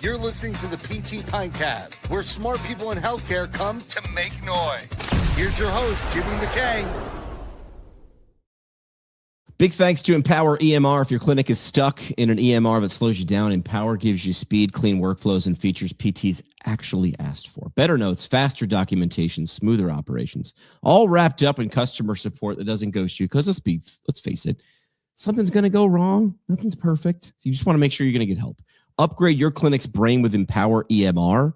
You're listening to the PT Pintcast, where smart people in healthcare come to make noise. Here's your host, Jimmy McKay. Big thanks to Empower EMR. If your clinic is stuck in an EMR that slows you down, Empower gives you speed, clean workflows, and features PTs actually asked for. Better notes, faster documentation, smoother operations, all wrapped up in customer support that doesn't ghost you. Because let's face it, something's going to go wrong. Nothing's perfect. So you just want to make sure you're going to get help. Upgrade your clinic's brain with Empower EMR.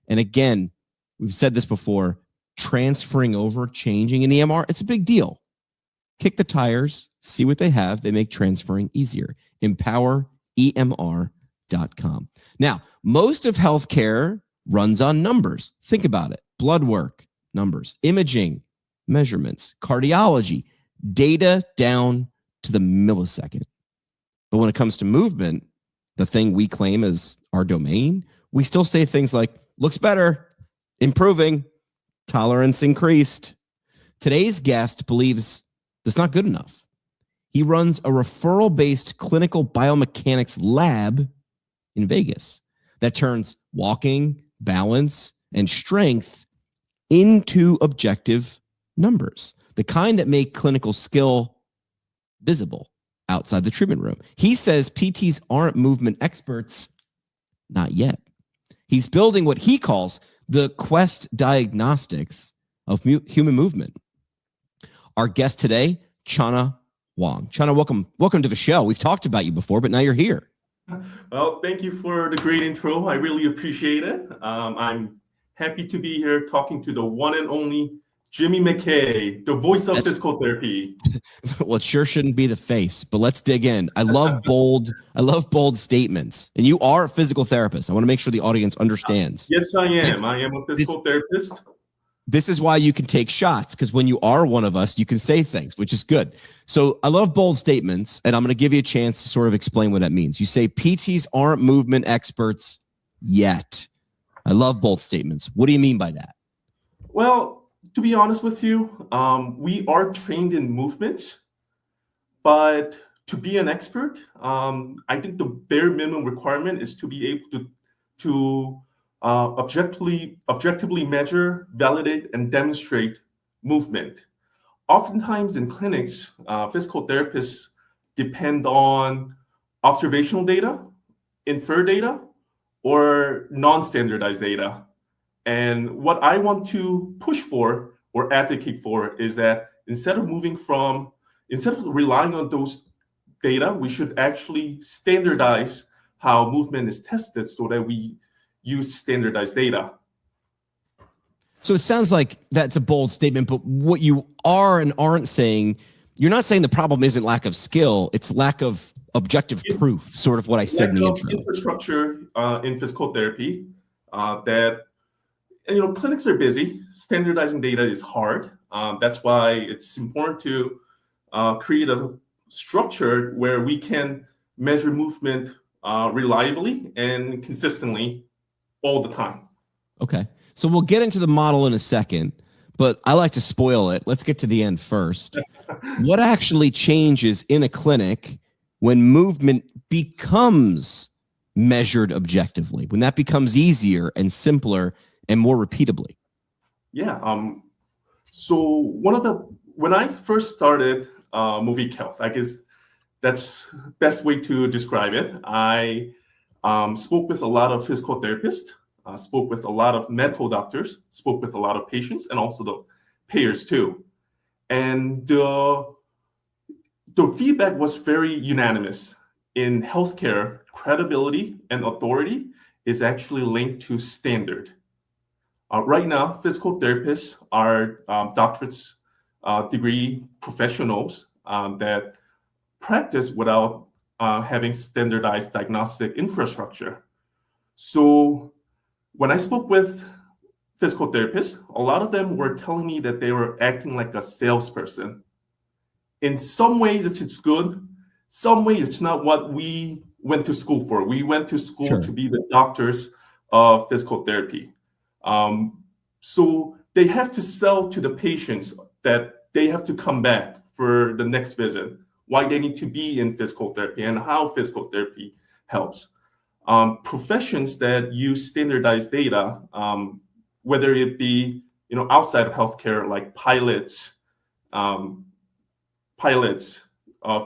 And again, we've said this before, transferring over, changing an EMR, it's a big deal. Kick the tires, see what they have. They make transferring easier. EmpowerEMR.com. Now, most of healthcare runs on numbers. Think about it. Blood work, numbers. Imaging, measurements. Cardiology, data down to the millisecond. But when it comes to movement, the thing we claim as our domain, we still say things like, looks better, improving, tolerance increased. Today's guest believes that's not good enough. He runs a referral-based clinical biomechanics lab in Vegas that turns walking, balance, and strength into objective numbers, the kind that make clinical skill visible outside the treatment room. He says PTs aren't movement experts, not yet. He's building what he calls the Quest diagnostics of human movement. Our guest today, Chanha Hwang. Chanha, welcome to the show. We've talked about you before, but now you're here. Well, thank you for the great intro. I really appreciate it. I'm happy to be here talking to the one and only Jimmy McKay, the voice of physical therapy. Well, it sure shouldn't be the face, but let's dig in. I love bold statements. And you are a physical therapist. I want to make sure the audience understands. Yes, I am. I am a physical therapist. This is why you can take shots, because when you are one of us, you can say things, which is good. So I love bold statements, and I'm going to give you a chance to sort of explain what that means. You say PTs aren't movement experts yet. I love bold statements. What do you mean by that? Well, to be honest with you, we are trained in movement, but to be an expert, I think the bare minimum requirement is to be able to objectively measure, validate, and demonstrate movement. Oftentimes in clinics, physical therapists depend on observational data, inferred data, or non-standardized data. And what I want to push for or advocate for is that instead of relying on those data, we should actually standardize how movement is tested so that we use standardized data. So it sounds like that's a bold statement, but what you are and aren't saying, you're not saying the problem isn't lack of skill, it's lack of objective proof, sort of what I said in the intro. Infrastructure in physical therapy clinics are busy. Standardizing data is hard. That's why it's important to create a structure where we can measure movement reliably and consistently all the time. Okay. So we'll get into the model in a second, but I like to spoil it. Let's get to the end first. What actually changes in a clinic when movement becomes measured objectively, when that becomes easier and simpler and more repeatably? Yeah. So when I first started Moviq Health, I guess that's the best way to describe it. I spoke with a lot of physical therapists, spoke with a lot of medical doctors, spoke with a lot of patients, and also the payers too. And the feedback was very unanimous. In healthcare, credibility and authority is actually linked to standard. Right now, physical therapists are doctorate degree professionals that practice without having standardized diagnostic infrastructure. So when I spoke with physical therapists, a lot of them were telling me that they were acting like a salesperson. In some ways, it's good. Some ways, it's not what we went to school for. We went to school to be the doctors of physical therapy. So they have to sell to the patients that they have to come back for the next visit, why they need to be in physical therapy and how physical therapy helps. professions that use standardized data, whether it be outside of healthcare, like pilots,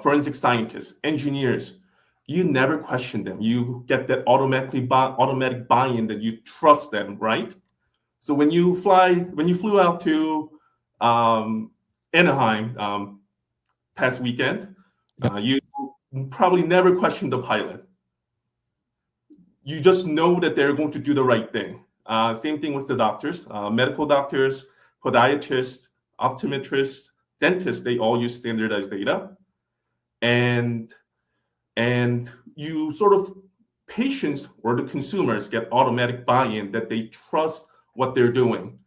forensic scientists, engineers, you never question them. You get that automatic buy-in that you trust them, right? So when you flew out to Anaheim past weekend, you probably never questioned the pilot. You just know that they're going to do the right thing. Same thing with the doctors, medical doctors, podiatrists, optometrists, dentists, they all use standardized data. And you sort of, patients or the consumers get automatic buy-in that they trust what they're doing.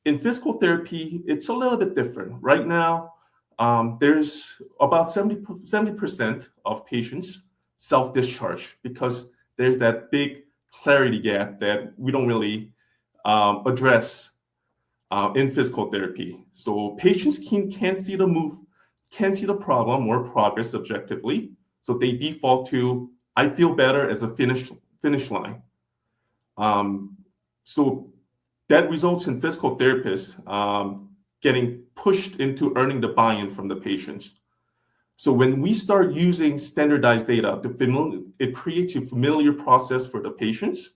In physical therapy, it's a little bit different. Right now, there's about 70% of patients self-discharge because there's that big clarity gap that we don't really address in physical therapy. So patients can't see the problem or progress objectively. So they default to, I feel better as a finish line. So that results in physical therapists getting pushed into earning the buy-in from the patients. So when we start using standardized data, it creates a familiar process for the patients,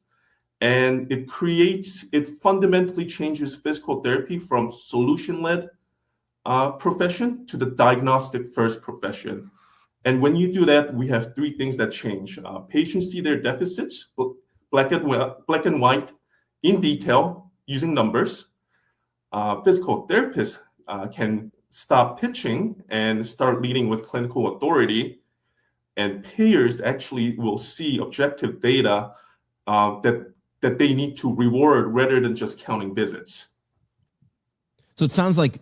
and it fundamentally changes physical therapy from solution-led profession to the diagnostic first profession. And when you do that, we have three things that change. Patients see their deficits, black and white, in detail, using numbers. Physical therapists can stop pitching and start leading with clinical authority. And payers actually will see objective data that they need to reward rather than just counting visits. So it sounds like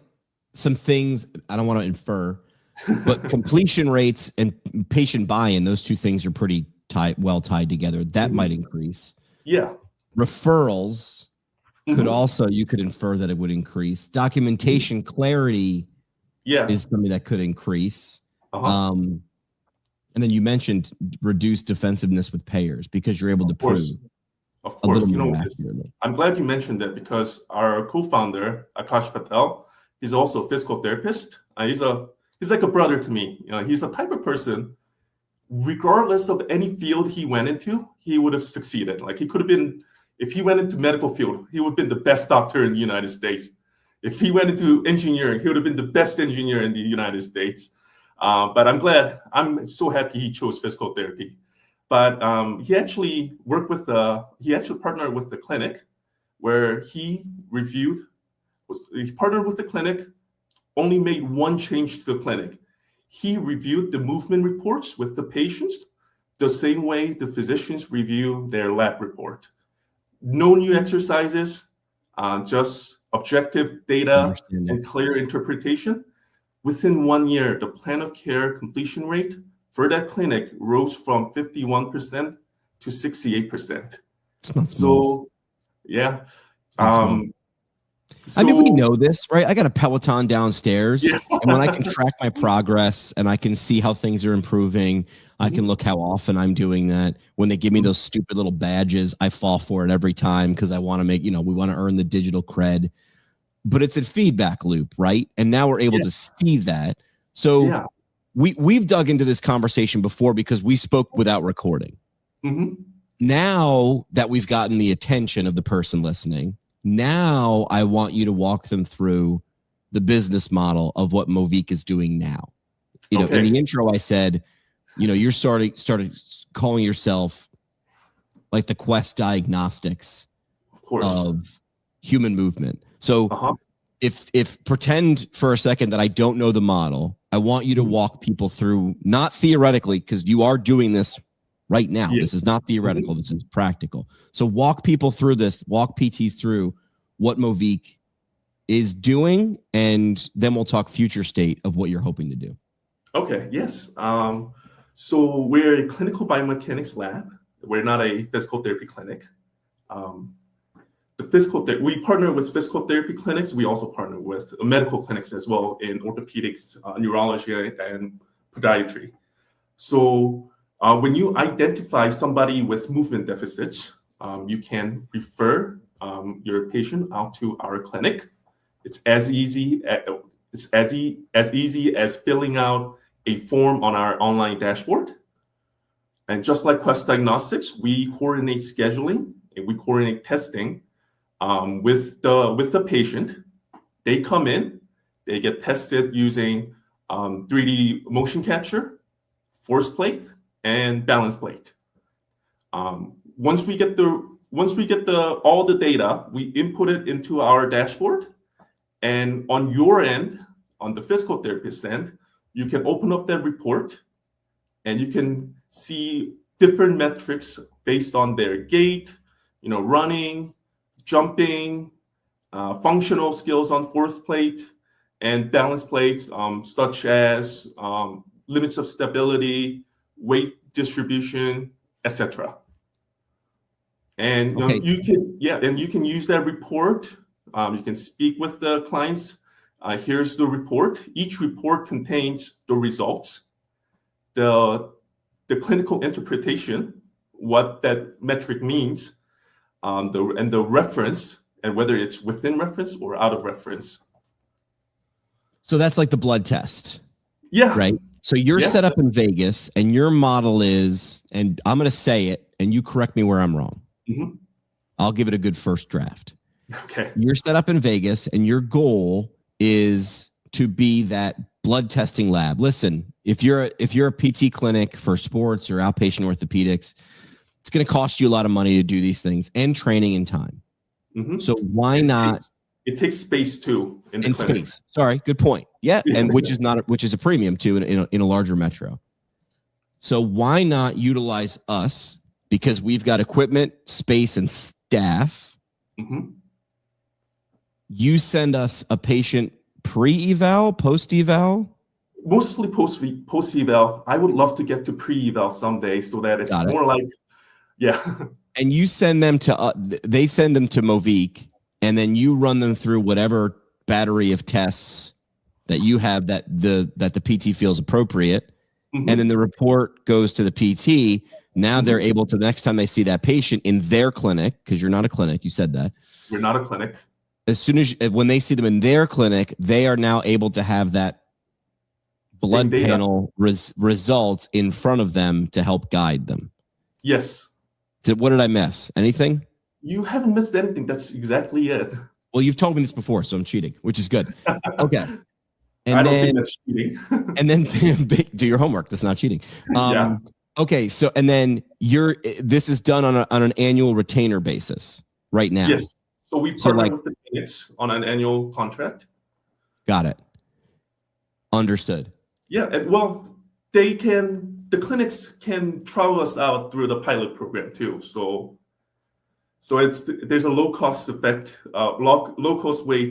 some things, I don't want to infer, but completion rates and patient buy-in, those two things are pretty well tied together. That might increase. Yeah. Referrals could also, you could infer that it would increase. Documentation clarity is something that could increase. And then you mentioned reduced defensiveness with payers because you're able to prove. Of course. I'm glad you mentioned that because our co-founder, Akash Patel, he's also a physical therapist. He's like a brother to me. He's the type of person, regardless of any field he went into, he would have succeeded. Like he could have been, if he went into medical field, he would have been the best doctor in the United States. If he went into engineering, he would have been the best engineer in the United States. But I'm so happy he chose physical therapy. But he actually partnered with the clinic where he partnered with the clinic, only made one change to the clinic. He reviewed the movement reports with the patients the same way the physicians review their lab report. No new exercises, just objective data and clear interpretation. Within 1 year, the plan of care completion rate for that clinic rose from 51% to 68%. So, yeah. I mean, we know this, right? I got a Peloton downstairs, and when I can track my progress and I can see how things are improving, I can look how often I'm doing that. When they give me those stupid little badges, I fall for it every time because I want to make, we want to earn the digital cred. But it's a feedback loop, right? And now we're able to see that. So we've dug into this conversation before because we spoke without recording. Now that we've gotten the attention of the person listening, now I want you to walk them through the business model of what Moviq is doing now. In the intro, I said, you're started calling yourself like the Quest Diagnostics of human movement. So if pretend for a second that I don't know the model, I want you to walk people through, not theoretically, because you are doing this right now. This is not theoretical. This is practical. So walk people through this, walk PTs through what Moviq is doing, and then we'll talk future state of what you're hoping to do. Okay, yes. So we're a clinical biomechanics lab. We're not a physical therapy clinic. We partner with physical therapy clinics. We also partner with medical clinics as well in orthopedics, neurology, and podiatry. So When you identify somebody with movement deficits, you can refer your patient out to our clinic. It's as easy as filling out a form on our online dashboard. And just like Quest Diagnostics, we coordinate scheduling and we coordinate testing with the patient. They come in, they get tested using 3D motion capture, force plate, and balance plate. Once we get all the data, we input it into our dashboard, and on your end, on the physical therapist end, you can open up that report, and you can see different metrics based on their gait, running, jumping, functional skills on force plate and balance plates, such as limits of stability, weight distribution, etc. And you can use that report. You can speak with the clients. Here's the report. Each report contains the results, the clinical interpretation, what that metric means, and the reference, and whether it's within reference or out of reference. So that's like the blood test. Yeah. Right. So you're set up in Vegas, and your model is, and I'm going to say it, and you correct me where I'm wrong. Mm-hmm. I'll give it a good first draft. Okay. You're set up in Vegas, and your goal is to be that blood testing lab. Listen, if you're a PT clinic for sports or outpatient orthopedics, it's going to cost you a lot of money to do these things and training and time. Mm-hmm. So why not? It takes space too in the clinic. Space. Sorry, good point. Yeah, and which is a premium too in a larger metro. So why not utilize us, because we've got equipment, space, and staff. Mm-hmm. You send us a patient pre-eval, post-eval? Mostly post-eval. I would love to get to pre-eval someday so that it's more like, yeah. And you send them to, they send them to Moviq, and then you run them through whatever battery of tests that you have that the PT feels appropriate. Mm-hmm. And then the report goes to the PT. Now they're able to, the next time they see that patient in their clinic, because you're not a clinic, you said that. We're not a clinic. As soon as, when they see them in their clinic, they are now able to have that blood panel results in front of them to help guide them. Yes. What did I miss? Anything? You haven't missed anything. That's exactly it. Well, you've told me this before, so I'm cheating, which is good. Okay. And I don't think that's cheating. And then do your homework. That's not cheating. Yeah. Okay. So, and then this is done on an annual retainer basis right now. Yes. So we partner with the clinics on an annual contract. Got it. Understood. Yeah. And well, the clinics can trial us out through the pilot program too. So there's a low cost way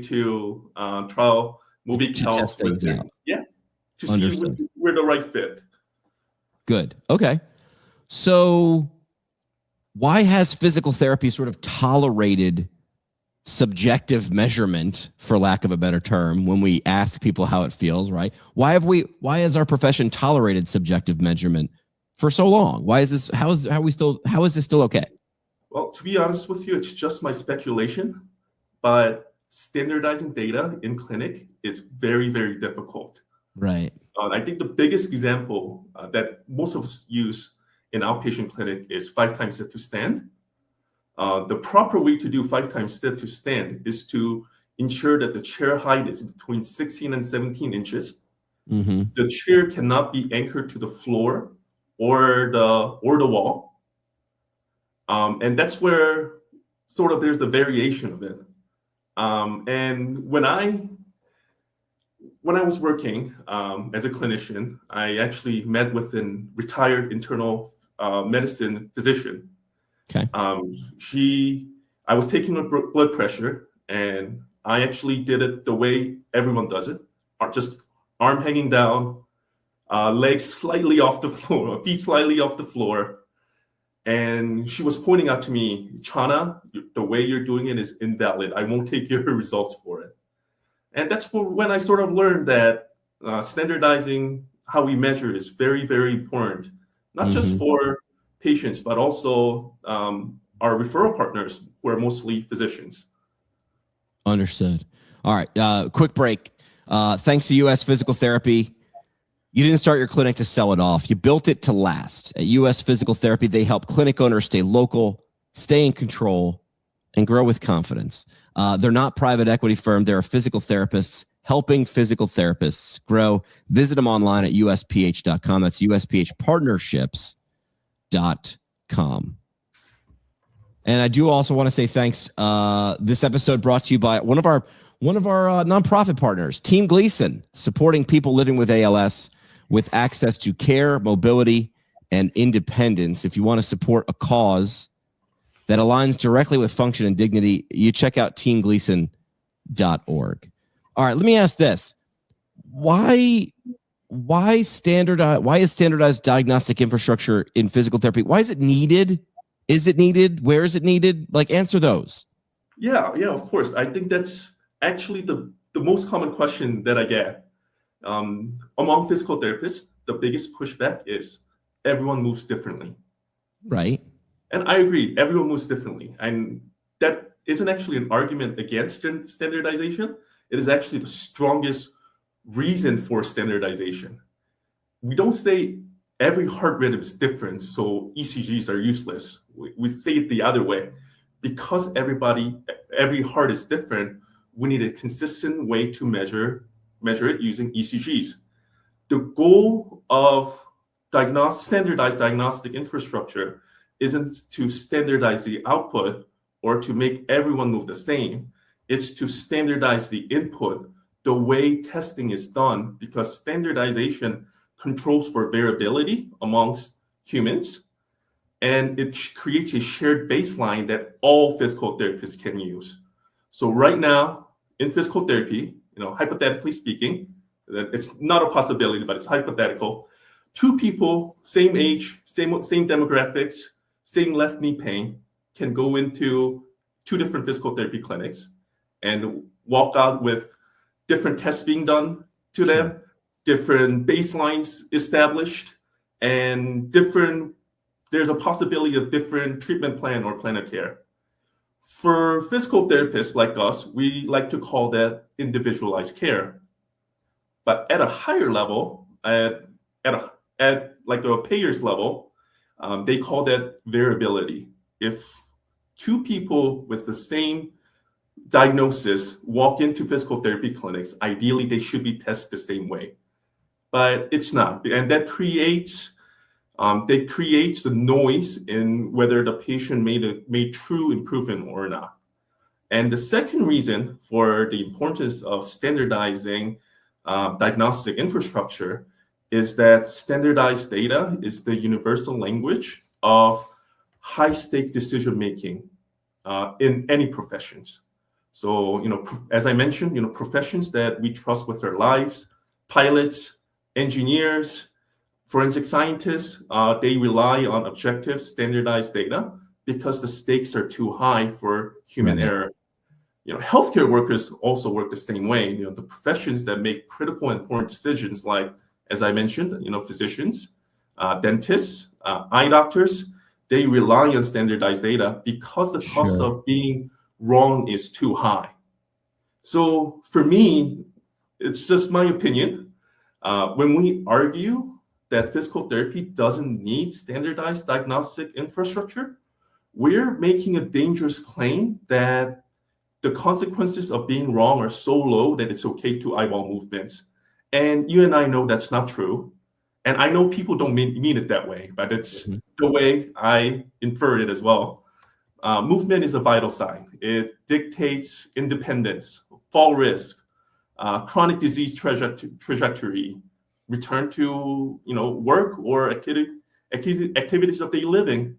to trial Moviq Health. To Understood. see we're the right fit. Good. Okay. So why has physical therapy sort of tolerated subjective measurement, for lack of a better term, when we ask people how it feels, right? Why has our profession tolerated subjective measurement for so long? Why is this, how is this still okay? Well, to be honest with you, it's just my speculation, but standardizing data in clinic is very, very difficult. Right. I think the biggest example that most of us use in outpatient clinic is 5 times sit to stand. The proper way to do 5 times sit to stand is to ensure that the chair height is between 16 and 17 inches. Mm-hmm. The chair cannot be anchored to the floor or the wall. And that's where sort of there's the variation of it. And when I was working as a clinician, I actually met with an retired internal medicine physician. Okay. I was taking her blood pressure, and I actually did it the way everyone does it, just arm hanging down, legs slightly off the floor, feet slightly off the floor. And she was pointing out to me, Chanha, the way you're doing it is invalid. I won't take your results for it. And that's when I sort of learned that standardizing how we measure is very, very important, not just for patients, but also our referral partners who are mostly physicians. Understood. All right. Quick break. Thanks to US Physical Therapy. You didn't start your clinic to sell it off. You built it to last. At US Physical Therapy, they help clinic owners stay local, stay in control, and grow with confidence. They're not private equity firm. They're physical therapists helping physical therapists grow. Visit them online at usph.com. That's usphpartnerships.com. And I do also want to say thanks. This episode brought to you by one of our nonprofit partners, Team Gleason, supporting people living with ALS with access to care, mobility, and independence. If you want to support a cause that aligns directly with function and dignity, you check out teamgleason.org. All right, let me ask this. Why is standardized diagnostic infrastructure in physical therapy? Why is it needed? Is it needed? Where is it needed? Like, answer those. Yeah, of course. I think that's actually the most common question that I get. Among physical therapists, the biggest pushback is everyone moves differently. Right. And I agree, everyone moves differently. And that isn't actually an argument against standardization. It is actually the strongest reason for standardization. We don't say every heart rhythm is different, so ECGs are useless. We say it the other way. Because every heart is different, we need a consistent way to measure it using ECGs. The goal of standardized diagnostic infrastructure isn't to standardize the output or to make everyone move the same. It's to standardize the input, the way testing is done, because standardization controls for variability amongst humans, and it creates a shared baseline that all physical therapists can use. So right now in physical therapy, hypothetically speaking, it's not a possibility, but it's hypothetical. Two people, same age, same demographics, same left knee pain, can go into two different physical therapy clinics and walk out with different tests being done to them, different baselines established, and there's a possibility of different treatment plan or plan of care. For physical therapists like us, we like to call that individualized care. But at a higher level, at like a payer's level, they call that variability. If two people with the same diagnosis walk into physical therapy clinics, ideally they should be tested the same way. But it's not. And that creates the noise in whether the patient made true improvement or not. And the second reason for the importance of standardizing diagnostic infrastructure is that standardized data is the universal language of high-stake decision-making in any professions. So, as I mentioned, professions that we trust with our lives, pilots, engineers, forensic scientists, they rely on objective, standardized data because the stakes are too high for human error. Healthcare workers also work the same way. The professions that make critical and important decisions, like, as I mentioned, physicians, dentists, eye doctors, they rely on standardized data because the cost of being wrong is too high. So for me, it's just my opinion. When we argue that physical therapy doesn't need standardized diagnostic infrastructure, we're making a dangerous claim that the consequences of being wrong are so low that it's okay to eyeball movements. And you and I know that's not true. And I know people don't mean it that way, but it's the way I infer it as well. Movement is a vital sign. It dictates independence, fall risk, chronic disease trajectory, return to work or activities of daily living.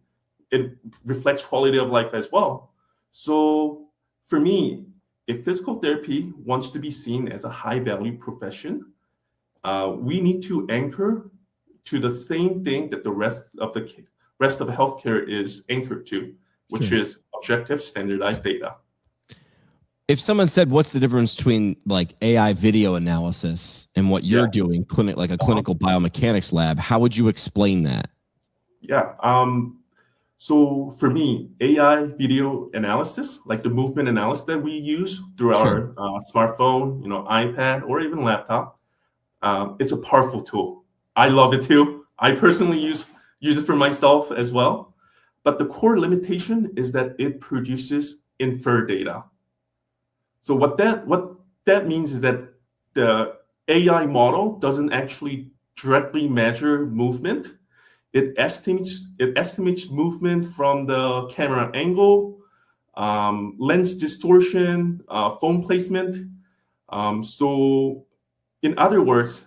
It reflects quality of life as well. So for me, if physical therapy wants to be seen as a high-value profession, we need to anchor to the same thing that the rest of healthcare is anchored to, which is objective, standardized data. If someone said, what's the difference between like AI video analysis and what you're doing, clinical biomechanics lab, how would you explain that? Yeah. So for me, AI video analysis, like the movement analysis that we use through Sure. our smartphone, iPad, or even laptop, it's a powerful tool. I love it too. I personally use it for myself as well. But the core limitation is that it produces inferred data. So what that means is that the AI model doesn't actually directly measure movement. It estimates movement from the camera angle, lens distortion, phone placement. So in other words,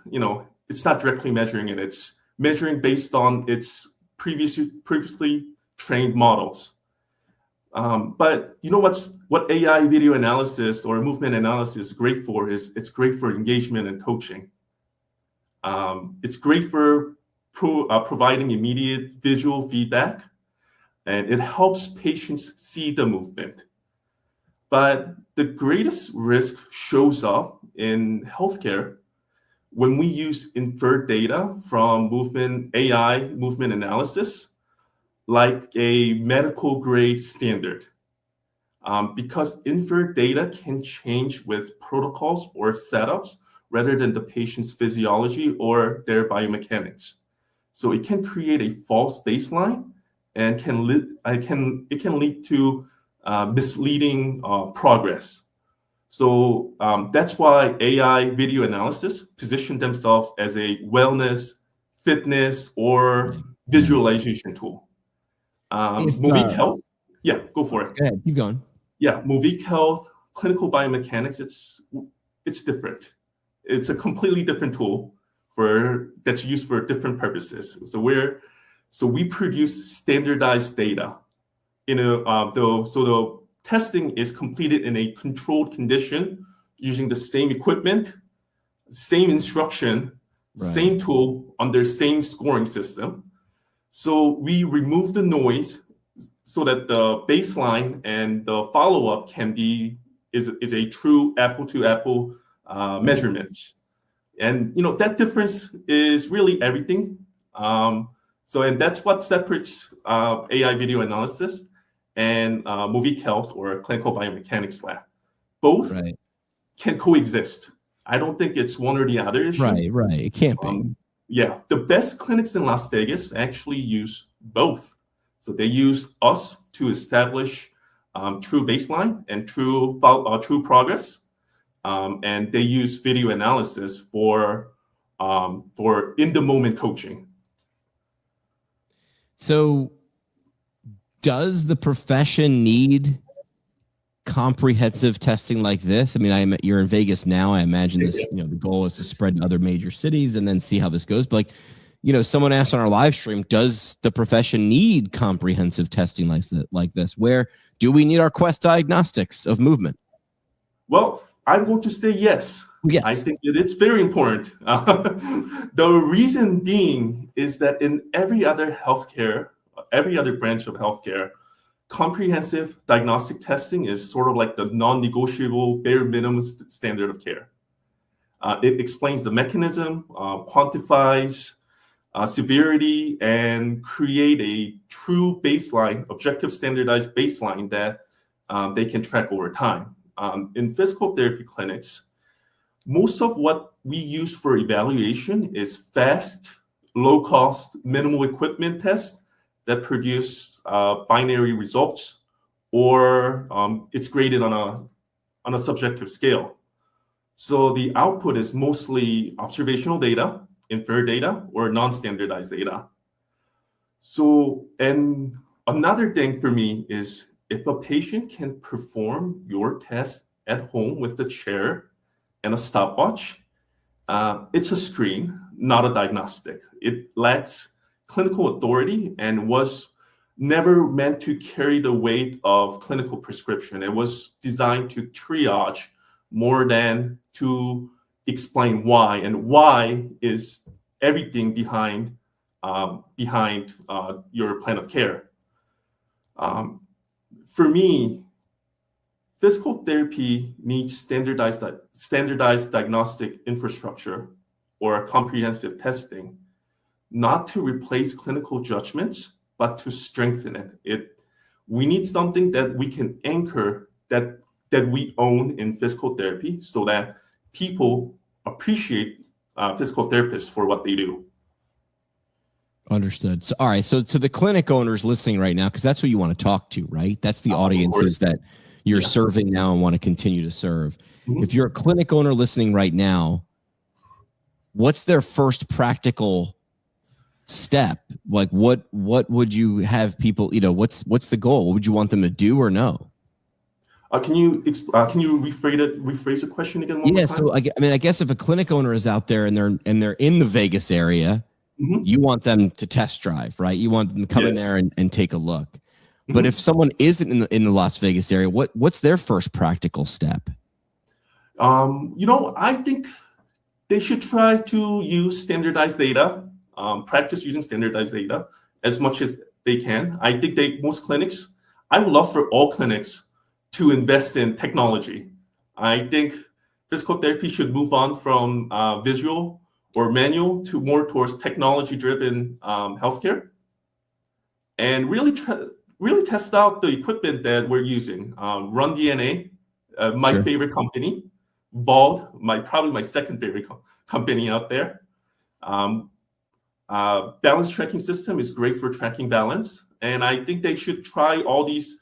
it's not directly measuring it. It's measuring based on its previously trained models. But what AI video analysis or movement analysis is great for is it's great for engagement and coaching. It's great for providing immediate visual feedback, and it helps patients see the movement. But the greatest risk shows up in healthcare when we use inferred data from AI movement analysis, like a medical grade standard. Because inferred data can change with protocols or setups rather than the patient's physiology or their biomechanics. So it can create a false baseline and it can lead to misleading progress. So that's why AI video analysis position themselves as a wellness, fitness, or visualization tool. Moviq Health, yeah, go for it. Go ahead, keep going. Yeah, Moviq Health, clinical biomechanics, it's different. It's a completely different tool that's used for different purposes. So we produce standardized data. The testing is completed in a controlled condition using the same equipment, same instruction, same tool under same scoring system. So we remove the noise so that the baseline and the follow-up is a true apple-to-apple measurement. And that difference is really everything. And that's what separates AI video analysis and Moviq Health or Clinical Biomechanics Lab. Both can coexist. I don't think it's one or the other issue. Right. It can't be. Yeah, the best clinics in Las Vegas actually use both. So they use us to establish true baseline and true progress, and they use video analysis for in the moment coaching. So, does the profession need comprehensive testing like this? I mean, you're in Vegas now. I imagine this. The goal is to spread to other major cities and then see how this goes. But someone asked on our live stream, does the profession need comprehensive testing like this? Where do we need our Quest diagnostics of movement? Well, I'm going to say yes. Yes. I think it is very important. The reason being is that in every other branch of healthcare, comprehensive diagnostic testing is sort of like the non-negotiable bare minimum standard of care. It explains the mechanism, quantifies severity, and create a true baseline, objective standardized baseline that they can track over time. In physical therapy clinics, most of what we use for evaluation is fast, low-cost, minimal equipment tests that produce binary results, or it's graded on a subjective scale. So the output is mostly observational data, inferred data, or non-standardized data. So, and another thing for me is if a patient can perform your test at home with a chair and a stopwatch, it's a screen, not a diagnostic. It lacks clinical authority and was never meant to carry the weight of clinical prescription. It was designed to triage more than to explain why, and why is everything behind your plan of care. For me, physical therapy needs standardized diagnostic infrastructure or comprehensive testing not to replace clinical judgments, but to strengthen it. We need something that we can anchor, that we own in physical therapy, so that people appreciate physical therapists for what they do. Understood. So, all right. So to the clinic owners listening right now, because that's who you want to talk to, right? That's the audiences that you're serving now and want to continue to serve. Mm-hmm. If you're a clinic owner listening right now, what's their first practical step? Like what would you have people, what's the goal? What would you want them to do or know? Can you rephrase the question again one more time? So I guess if a clinic owner is out there and they're in the Vegas area, mm-hmm. you want them to test drive, right? You want them to come in there and take a look. Mm-hmm. But if someone isn't in the Las Vegas area, what's their first practical step? I think they should try to use standardized data, practice using standardized data as much as they can. I think I would love for all clinics to invest in technology. I think physical therapy should move on from visual or manual to more towards technology-driven healthcare, and really test out the equipment that we're using. Run DNA, my favorite company. Vault, probably my second favorite company out there. Balance tracking system is great for tracking balance, and I think they should try all these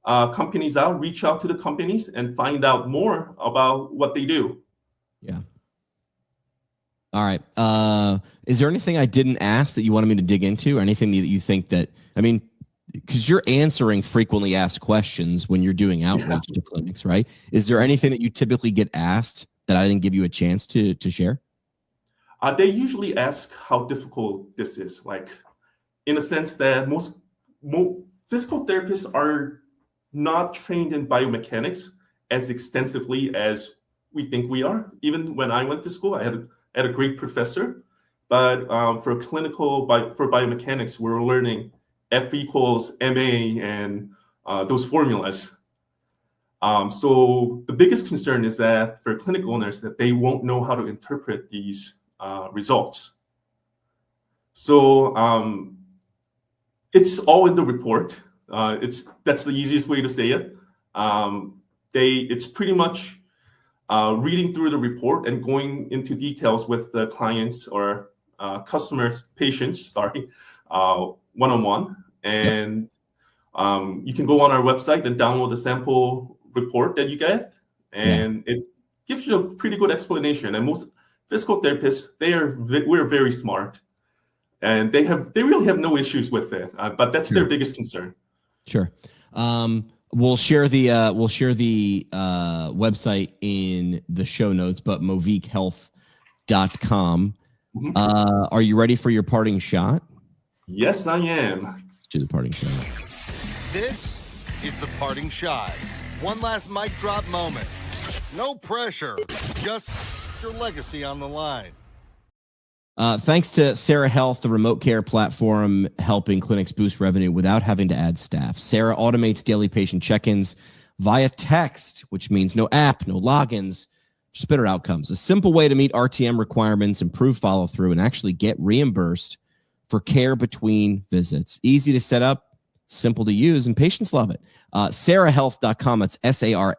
companies out, reach out to the companies and find out more about what they do. Yeah. All right. Is there anything I didn't ask that you wanted me to dig into? Or anything that you think because you're answering frequently asked questions when you're doing outreach to clinics, right? Is there anything that you typically get asked that I didn't give you a chance to share? They usually ask how difficult this is, like in a sense that most physical therapists are not trained in biomechanics as extensively as we think we are. Even when I went to school, I had a great professor, but for biomechanics, we're learning F equals MA and those formulas. So the biggest concern is that for clinic owners, that they won't know how to interpret these results. So it's all in the report. That's the easiest way to say it. It's pretty much reading through the report and going into details with the clients or patients, one-on-one. And you can go on our website and download the sample report that you get, and it gives you a pretty good explanation. And most physical therapists, we're very smart, and they really have no issues with it. But that's their biggest concern. Sure. We'll share the website in the show notes, but moviqhealth.com. Mm-hmm. Are you ready for your parting shot? Yes, I am. Let's do the parting shot. This is the parting shot. One last mic drop moment. No pressure. Just your legacy on the line. Thanks to Sarah Health, the remote care platform helping clinics boost revenue without having to add staff. Sarah automates daily patient check-ins via text, which means no app, no logins, just better outcomes. A simple way to meet RTM requirements, improve follow-through, and actually get reimbursed for care between visits. Easy to set up, simple to use, and patients love it. SarahHealth.com. That's SARA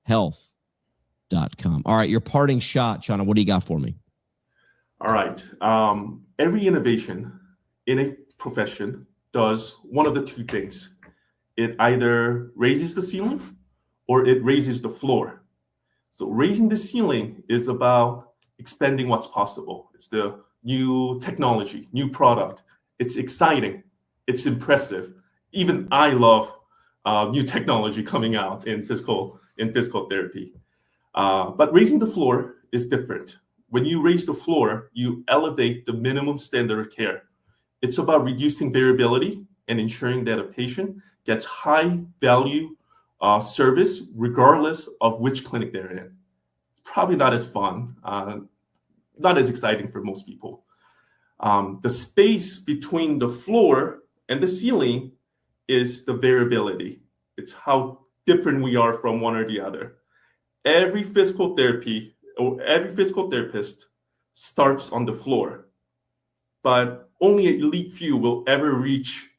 Health.com. All right, your parting shot, Chanha. What do you got for me? All right. Every innovation in a profession does one of the two things. It either raises the ceiling or it raises the floor. So raising the ceiling is about expanding what's possible. It's the new technology, new product. It's exciting. It's impressive. Even I love new technology coming out in physical therapy. But raising the floor is different. When you raise the floor, you elevate the minimum standard of care. It's about reducing variability and ensuring that a patient gets high value service regardless of which clinic they're in. It's probably not as fun, not as exciting for most people. The space between the floor and the ceiling is the variability. It's how different we are from one or the other. Every physical therapist starts on the floor. but only an elite few will ever reach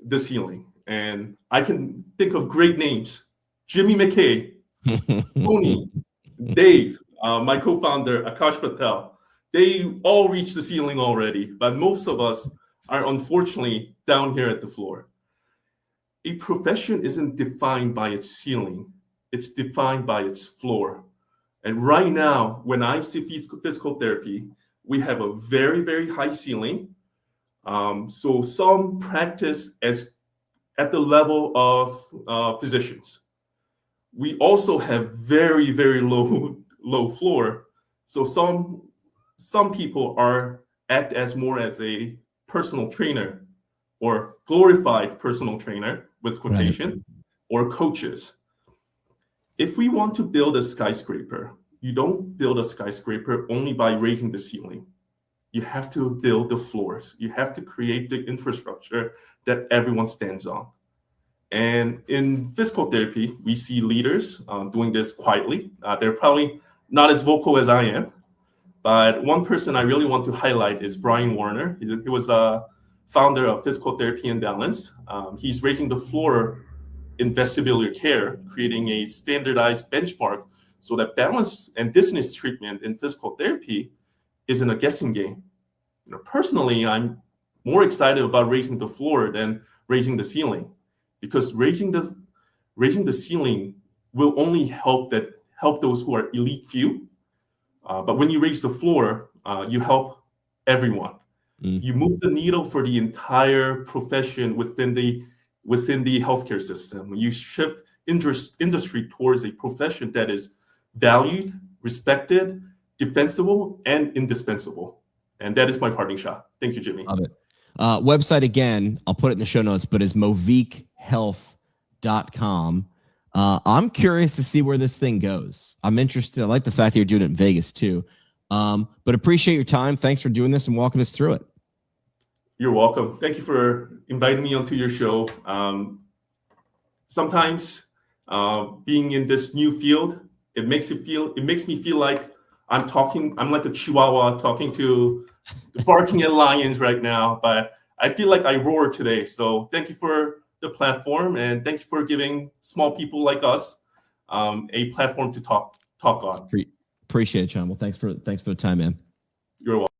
the ceiling. And I can think of great names: Jimmy McKay, Tony, Dave, my co-founder, Akash Patel. They all reached the ceiling already, but most of us are unfortunately down here at the floor. A profession isn't defined by its ceiling, it's defined by its floor. And right now, when I see physical therapy, we have a very, very high ceiling. So some practice as at the level of physicians. We also have very, very low floor. So some people act as more as a personal trainer or glorified personal trainer with quotation, or coaches. If we want to build a skyscraper, you don't build a skyscraper only by raising the ceiling. You have to build the floors. You have to create the infrastructure that everyone stands on. And in physical therapy, we see leaders doing this quietly. They're probably not as vocal as I am, but one person I really want to highlight is Brian Warner. He was a founder of Physical Therapy and Balance. He's raising the floor in vestibular care, creating a standardized benchmark so that balance and dizziness treatment in physical therapy isn't a guessing game. Personally, I'm more excited about raising the floor than raising the ceiling, because raising the ceiling will only help those who are elite few. But when you raise the floor, you help everyone. You move the needle for the entire profession within the healthcare system. You shift industry towards a profession that is valued, respected, defensible, and indispensable. And that is my parting shot. Thank you, Jimmy. Love it. Website, again, I'll put it in the show notes, but is moviqhealth.com. I'm curious to see where this thing goes. I'm interested. I like the fact that you're doing it in Vegas too. But appreciate your time. Thanks for doing this and walking us through it. You're welcome. Thank you for inviting me onto your show. Sometimes being in this new field, it makes me feel like I'm like a chihuahua barking at lions right now, but I feel like I roar today. So thank you for the platform, and thank you for giving small people like us a platform to talk on. Appreciate it, John. Well, thanks for the time, man. You're welcome.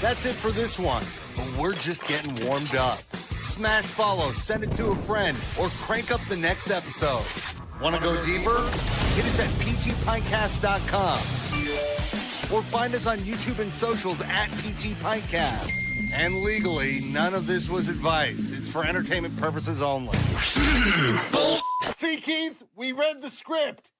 That's it for this one, but we're just getting warmed up. Smash follow, send it to a friend, or crank up the next episode. Want to go deeper? Hit us at pgpintcast.com or find us on YouTube and socials at pgpintcast. And legally, none of this was advice. It's for entertainment purposes only. See, Keith, we read the script.